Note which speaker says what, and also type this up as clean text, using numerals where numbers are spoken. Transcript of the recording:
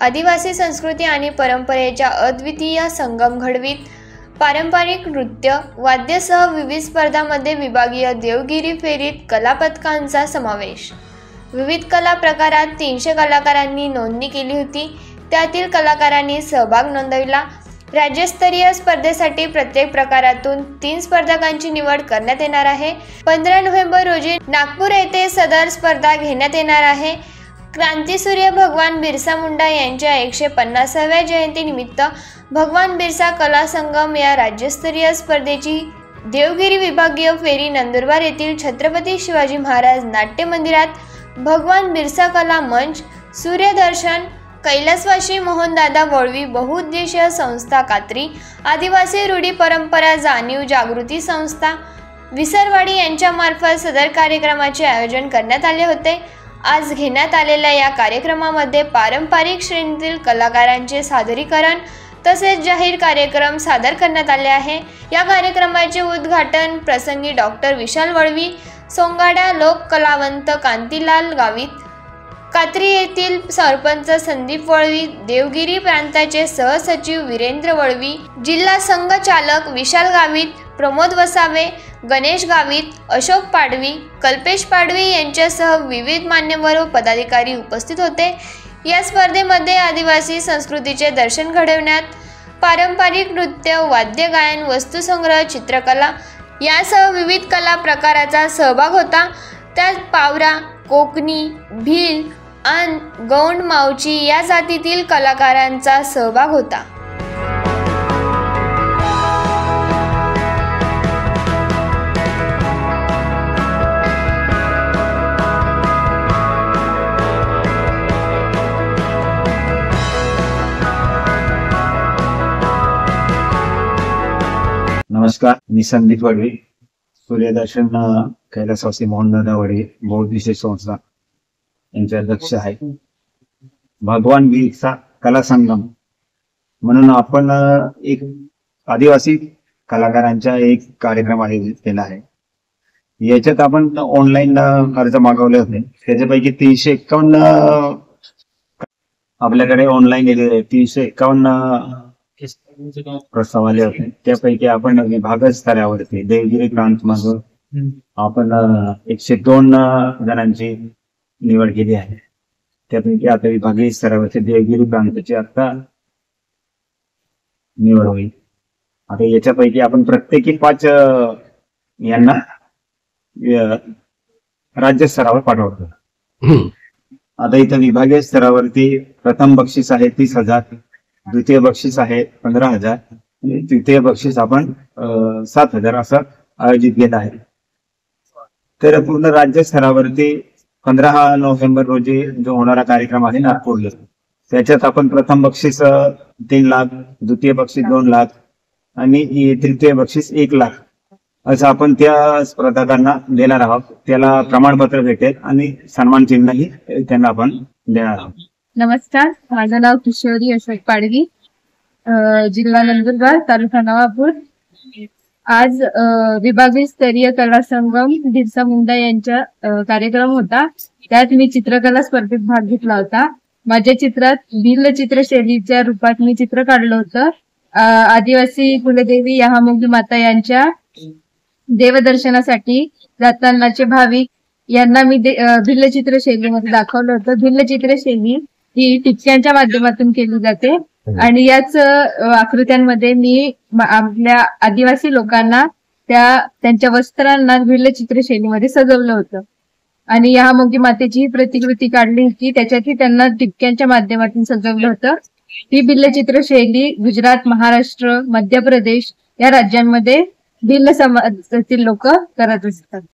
Speaker 1: आदिवासी संस्कृती आणि परंपरेचा अद्वितीय संगम घडवीत पारंपरिक नृत्य वाद्यासह विविध स्पर्धांमध्ये विभागीय देवगिरी फेरीत कला पथकांचा समावेश। विविध कला प्रकारात 300 कलाकारांनी नोंदणी केली होती। त्यातील कलाकारांनी सहभाग नोंदविला। राज्यस्तरीय स्पर्धेसाठी प्रत्येक प्रकारातून 3 स्पर्धकांची निवड करण्यात येणार आहे। 15 नोव्हेंबर रोजी नागपूर येथे सदर स्पर्धा घेण्यात येणार आहे। क्रांतीसूर्य भगवान बिरसा मुंडा यांच्या 150व्या जयंतीनिमित्त भगवान बिरसा कला संगम या राज्यस्तरीय स्पर्धेची देवगिरी विभागीय फेरी नंदुरबार येथील छत्रपती शिवाजी महाराज नाट्य मंदिरात भगवान बिरसा कला मंच, सूर्यदर्शन, कैलासवासी मोहनदादा वळवी बहुउद्देशीय संस्था कात्री, आदिवासी रूढी परंपरा जाणीव जागृती संस्था विसरवाडी यांच्यामार्फत सदर कार्यक्रमाचे आयोजन करण्यात आले होते। आज घेण्यात आलेल्या या कार्यक्रमामध्ये पारंपरिक श्रेणीतील कलाकारांचे सादरीकरण तसेच जाहीर कार्यक्रम सादर करण्यात आले आहे। या कार्यक्रमाचे उद्घाटन प्रसंगी डॉक्टर विशाल वळवी, सोंगाडा लोक कलावंत कांतीलाल गावित, कात्री येथील सरपंच संदीप वळवी, देवगिरी प्रांताचे सहसचिव वीरेंद्र वळवी, जिल्हा संघचालक विशाल गावित, प्रमोद वसावे, गणेश गावित, अशोक पाडवी, कल्पेश पाडवी यांच्यासह विविध मान्यवर व पदाधिकारी उपस्थित होते। या स्पर्धेमध्ये आदिवासी संस्कृतीचे दर्शन घडवण्यात पारंपरिक नृत्य, वाद्य गायन, वस्तुसंग्रह, चित्रकला यासह विविध कला प्रकाराचा सहभाग होता। त्यात पावरा, कोकणी, भील आणि गौंड मावची या जातीतील कलाकारांचा सहभाग होता।
Speaker 2: नमस्कार, मी संदीप वळवी, सूर्यदर्शन कैलासवासी मोहनदादा वळवी बहुउद्देशीय संस्था यांचे अध्यक्ष आहे। भगवान बिरसा कला संगम म्हणून आपण एक आदिवासी कलाकारांचा एक कार्यक्रम आयोजित केला आहे। याच्यात आपण ऑनलाईन अर्ज मागवले होते, त्याच्यापैकी 351 आपल्याकडे ऑनलाईन 351 प्रस्ताव आले होते। त्यापैकी आपण विभाग स्तरावरती देवगिरी प्रांत मधून आपण 102 जणांची निवड केली आहे। त्यापैकी आता विभागीय स्तरावरती देवगिरी प्रांताची आता निवड होईल। आता याच्यापैकी आपण प्रत्येकी 5 यांना राज्य स्तरावर पाठवतो। आता इथं विभागीय स्तरावरती प्रथम बक्षीस आहे 30,000, द्वितीय बक्षीस आहे 15,000 आणि तृतीय बक्षीस आपण 7,000 असं आयोजित केलं आहे। तर पूर्ण राज्य स्तरावरती 15 नोव्हेंबर रोजी जो होणारा कार्यक्रम आहे नागपूरला, त्याच्यात आपण प्रथम बक्षीस 3 लाख, द्वितीय बक्षीस 2 लाख आणि तृतीय बक्षीस 1 लाख असं आपण त्या स्पर्धकांना देणार आहोत। त्याला प्रमाणपत्र भेटेल आणि सन्मान चिन्हही त्यांना आपण देणार आहोत।
Speaker 3: नमस्कार, माझं नाव किशोरी अशोक पाडवी, जिल्हा नंदुरबार, तालुका नवापूर। आज विभागीय स्तरीय कला संगम बिरसा मुंडा यांचा कार्यक्रम होता। त्यात मी चित्रकला स्पर्धेत भाग घेतला होता। माझ्या चित्रात भिल्ल चित्रशैलीच्या रूपात मी चित्र काढलं होतं। आदिवासी कुलदेवी याहामोगी माता यांच्या देवदर्शनासाठी जातानाचे भाविक यांना मी भिल्ल चित्रशैलीमध्ये दाखवलं होतं। भिल्ल चित्रशैली ही टिपक्यांच्या माध्यमातून केली जाते आणि याच आकृत्यांमध्ये मी आपल्या आदिवासी लोकांना त्यांच्या वस्त्रांना भिल्ल चित्रशैलीमध्ये सजवलं होतं आणि याहामोगी मातेची प्रतिकृती काढली होती, त्याच्यातही त्यांना टिपक्यांच्या माध्यमातून सजवलं होतं। ही भिल्ल चित्रशैली गुजरात, महाराष्ट्र, मध्य प्रदेश या राज्यांमध्ये भिल्ल समाजातील लोक करत असतात।